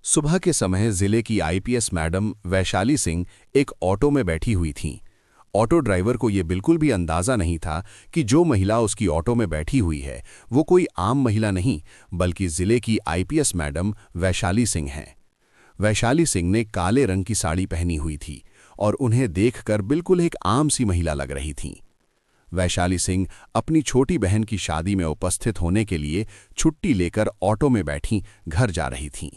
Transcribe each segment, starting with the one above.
सुबह के समय जिले की आईपीएस मैडम वैशाली सिंह एक ऑटो में बैठी हुई थीं। ऑटो ड्राइवर को ये बिल्कुल भी अंदाजा नहीं था कि जो महिला उसकी ऑटो में बैठी हुई है वो कोई आम महिला नहीं बल्कि जिले की आईपीएस मैडम वैशाली सिंह हैं। वैशाली सिंह ने काले रंग की साड़ी पहनी हुई थी और उन्हें देखकर बिल्कुल एक आम सी महिला लग रही थीं। वैशाली सिंह अपनी छोटी बहन की शादी में उपस्थित होने के लिए छुट्टी लेकर ऑटो में बैठी घर जा रही थीं।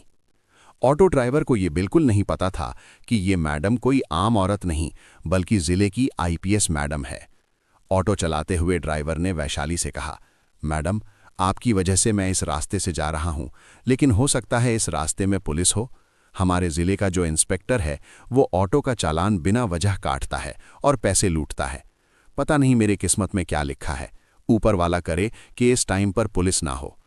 ऑटो ड्राइवर को ये बिल्कुल नहीं पता था कि ये मैडम कोई आम औरत नहीं बल्कि जिले की आईपीएस मैडम है। ऑटो चलाते हुए ड्राइवर ने वैशाली से कहा, मैडम, आपकी वजह से मैं इस रास्ते से जा रहा हूं, लेकिन हो सकता है इस रास्ते में पुलिस हो। हमारे जिले का जो इंस्पेक्टर है वो ऑटो का चालान बिना वजह काटता है और पैसे लूटता है। पता नहीं मेरी किस्मत में क्या लिखा है, ऊपर वाला करे कि इस टाइम पर पुलिस ना हो।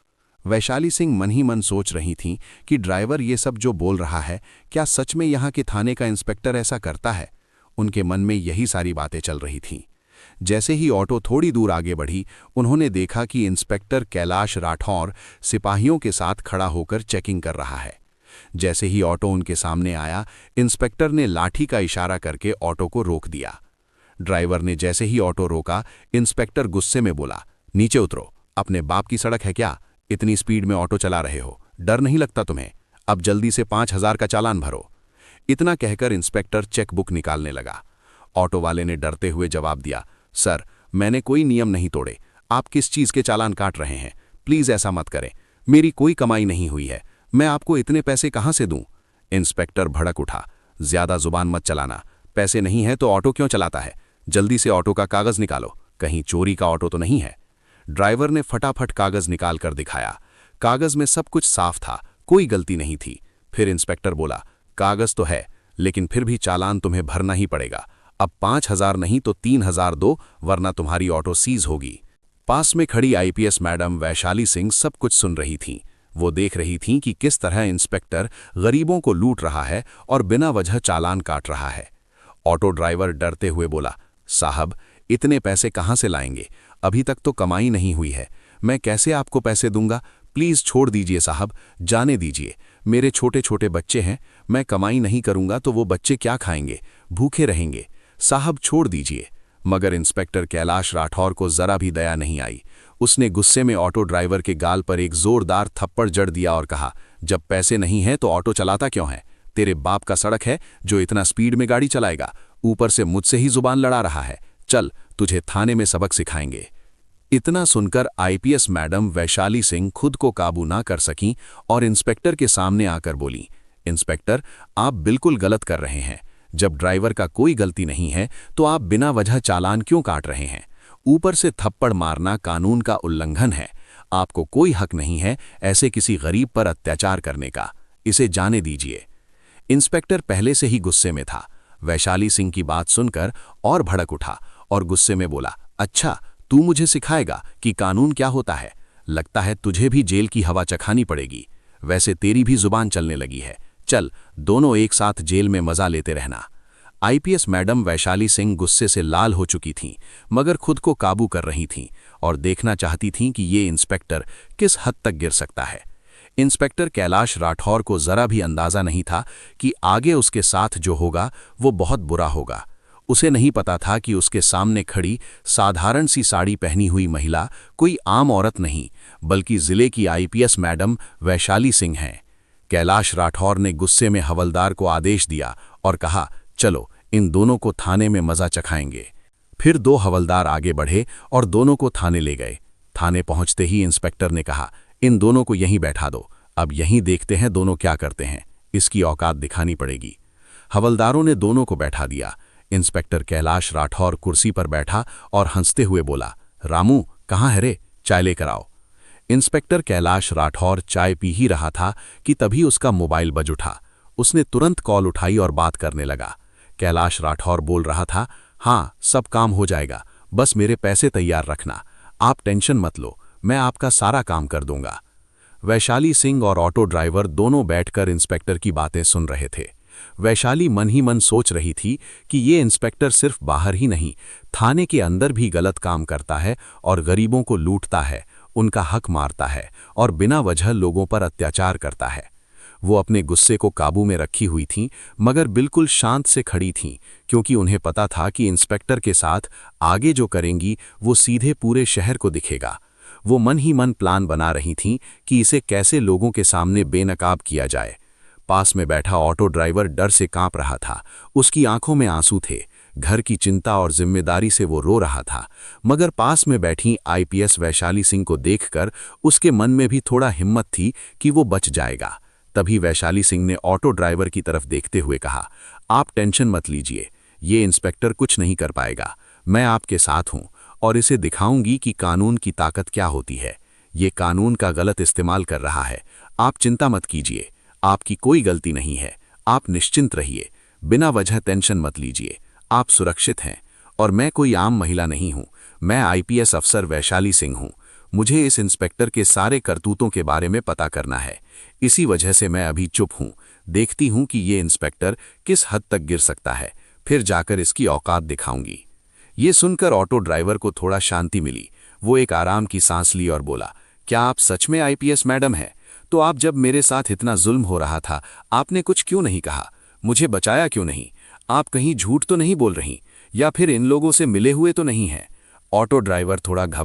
वैशाली सिंह मन ही मन सोच रही थीं कि ड्राइवर ये सब जो बोल रहा है क्या सच में यहाँ के थाने का इंस्पेक्टर ऐसा करता है। उनके मन में यही सारी बातें चल रही थीं। जैसे ही ऑटो थोड़ी दूर आगे बढ़ी उन्होंने देखा कि इंस्पेक्टर कैलाश राठौर सिपाहियों के साथ खड़ा होकर चेकिंग कर रहा है। जैसे ही ऑटो उनके सामने आया इंस्पेक्टर ने लाठी का इशारा करके ऑटो को रोक दिया। ड्राइवर ने जैसे ही ऑटो रोका इंस्पेक्टर गुस्से में बोला, नीचे उतरो, अपने बाप की सड़क है क्या? इतनी स्पीड में ऑटो चला रहे हो, डर नहीं लगता तुम्हें? अब जल्दी से 5,000 का चालान भरो। इतना कहकर इंस्पेक्टर चेकबुक निकालने लगा। ऑटो वाले ने डरते हुए जवाब दिया, सर, मैंने कोई नियम नहीं तोड़े। आप किस चीज़ के चालान काट रहे हैं? प्लीज़ ऐसा मत करें, मेरी कोई कमाई नहीं हुई है, मैं आपको इतने पैसे कहाँ से दूं? इंस्पेक्टर भड़क उठा, ज्यादा जुबान मत चलाना, पैसे नहीं है तो ऑटो क्यों चलाता है? जल्दी से ऑटो का कागज निकालो, कहीं चोरी का ऑटो तो नहीं है। ड्राइवर ने फटाफट कागज निकाल कर दिखाया। कागज में सब कुछ साफ था, कोई गलती नहीं थी। फिर इंस्पेक्टर बोला, कागज तो है लेकिन फिर भी चालान तुम्हें भरना ही पड़ेगा। अब 5,000 नहीं तो 3,000 दो, वरना तुम्हारी ऑटो सीज होगी। पास में खड़ी आईपीएस मैडम वैशाली सिंह सब कुछ सुन रही थीं। वो देख रही थीं कि किस तरह इंस्पेक्टर गरीबों को लूट रहा है और बिना वजह चालान काट रहा है। ऑटो ड्राइवर डरते हुए बोला, साहब, इतने पैसे कहाँ से लाएंगे? अभी तक तो कमाई नहीं हुई है, मैं कैसे आपको पैसे दूंगा? प्लीज़ छोड़ दीजिए साहब, जाने दीजिए। मेरे छोटे छोटे बच्चे हैं, मैं कमाई नहीं करूंगा तो वो बच्चे क्या खाएंगे? भूखे रहेंगे। साहब छोड़ दीजिए। मगर इंस्पेक्टर कैलाश राठौर को जरा भी दया नहीं आई। उसने गुस्से में ऑटो ड्राइवर के गाल पर एक जोरदार थप्पड़ जड़ दिया और कहा, जब पैसे नहीं हैं तो ऑटो चलाता क्यों है? तेरे बाप का सड़क है जो इतना स्पीड में गाड़ी चलाएगा? ऊपर से मुझसे ही जुबान लड़ा रहा है। चल, तुझे थाने में सबक सिखाएंगे। इतना सुनकर आईपीएस मैडम वैशाली सिंह खुद को काबू ना कर सकीं और इंस्पेक्टर के सामने आकर बोली, इंस्पेक्टर, आप बिल्कुल गलत कर रहे हैं। जब ड्राइवर का कोई गलती नहीं है तो आप बिना वजह चालान क्यों काट रहे हैं? ऊपर से थप्पड़ मारना कानून का उल्लंघन है। आपको कोई हक नहीं है ऐसे किसी गरीब पर अत्याचार करने का। इसे जाने दीजिए। इंस्पेक्टर पहले से ही गुस्से में था। वैशाली सिंह की बात सुनकर और भड़क उठा और गुस्से में बोला, अच्छा, तू मुझे सिखाएगा कि कानून क्या होता है? लगता है तुझे भी जेल की हवा चखानी पड़ेगी। वैसे तेरी भी जुबान चलने लगी है। चल, दोनों एक साथ जेल में मजा लेते रहना। आईपीएस मैडम वैशाली सिंह गुस्से से लाल हो चुकी थीं, मगर खुद को काबू कर रही थीं और देखना चाहती थीं कि ये इंस्पेक्टर किस हद तक गिर सकता है। इंस्पेक्टर कैलाश राठौर को जरा भी अंदाजा नहीं था कि आगे उसके साथ जो होगा वो बहुत बुरा होगा। उसे नहीं पता था कि उसके सामने खड़ी साधारण सी साड़ी पहनी हुई महिला कोई आम औरत नहीं बल्कि जिले की आईपीएस मैडम वैशाली सिंह हैं। कैलाश राठौर ने गुस्से में हवलदार को आदेश दिया और कहा, चलो, इन दोनों को थाने में मजा चखाएंगे। फिर 2 हवलदार आगे बढ़े और दोनों को थाने ले गए। थाने पहुंचते ही इंस्पेक्टर ने कहा, इन दोनों को यहीं बैठा दो, अब यहीं देखते हैं दोनों क्या करते हैं, इसकी औकात दिखानी पड़ेगी। हवलदारों ने दोनों को बैठा दिया। इंस्पेक्टर कैलाश राठौर कुर्सी पर बैठा और हंसते हुए बोला, रामू, कहाँ है रे? चाय लेकर आओ। इंस्पेक्टर कैलाश राठौर चाय पी ही रहा था कि तभी उसका मोबाइल बज उठा। उसने तुरंत कॉल उठाई और बात करने लगा। कैलाश राठौर बोल रहा था, हाँ, सब काम हो जाएगा, बस मेरे पैसे तैयार रखना। आप टेंशन मत लो, मैं आपका सारा काम कर दूंगा। वैशाली सिंह और ऑटो ड्राइवर दोनों बैठकर इंस्पेक्टर की बातें सुन रहे थे। वैशाली मन ही मन सोच रही थी कि ये इंस्पेक्टर सिर्फ बाहर ही नहीं, थाने के अंदर भी गलत काम करता है और गरीबों को लूटता है, उनका हक मारता है और बिना वजह लोगों पर अत्याचार करता है। वो अपने गुस्से को काबू में रखी हुई थीं, मगर बिल्कुल शांत से खड़ी थीं, क्योंकि उन्हें पता था कि इंस्पेक्टर के साथ आगे जो करेंगी वो सीधे पूरे शहर को दिखेगा। वो मन ही मन प्लान बना रही थीं कि इसे कैसे लोगों के सामने बेनकाब किया जाए। पास में बैठा ऑटो ड्राइवर डर से कांप रहा था, उसकी आंखों में आंसू थे। घर की चिंता और जिम्मेदारी से वो रो रहा था, मगर पास में बैठी आईपीएस वैशाली सिंह को देखकर उसके मन में भी थोड़ा हिम्मत थी कि वो बच जाएगा। तभी वैशाली सिंह ने ऑटो ड्राइवर की तरफ देखते हुए कहा, आप टेंशन मत लीजिए, ये इंस्पेक्टर कुछ नहीं कर पाएगा। मैं आपके साथ हूं और इसे दिखाऊंगी कि कानून की ताकत क्या होती है। ये कानून का गलत इस्तेमाल कर रहा है। आप चिंता मत कीजिए, आपकी कोई गलती नहीं है। आप निश्चिंत रहिए, बिना वजह टेंशन मत लीजिए। आप सुरक्षित हैं और मैं कोई आम महिला नहीं हूं। मैं आईपीएस अफसर वैशाली सिंह हूं। मुझे इस इंस्पेक्टर के सारे करतूतों के बारे में पता करना है। इसी वजह से मैं अभी चुप हूं। देखती हूं कि ये इंस्पेक्टर किस हद तक गिर सकता है, फिर जाकर इसकी औकात दिखाऊंगी। ये सुनकर ऑटो ड्राइवर को थोड़ा शांति मिली। वो एक आराम की सांस ली और बोला, क्या आप सच में आईपीएस मैडम हैं? तो आप जब मेरे साथ इतना जुल्म हो रहा था, आपने कुछ क्यों नहीं कहा? मुझे बचाया क्यों नहीं? आप कहीं झूठ तो नहीं बोल रही, या फिर इन लोगों से मिले हुए तो नहीं हैं? ऑटो ड्राइवर थोड़ा घबरा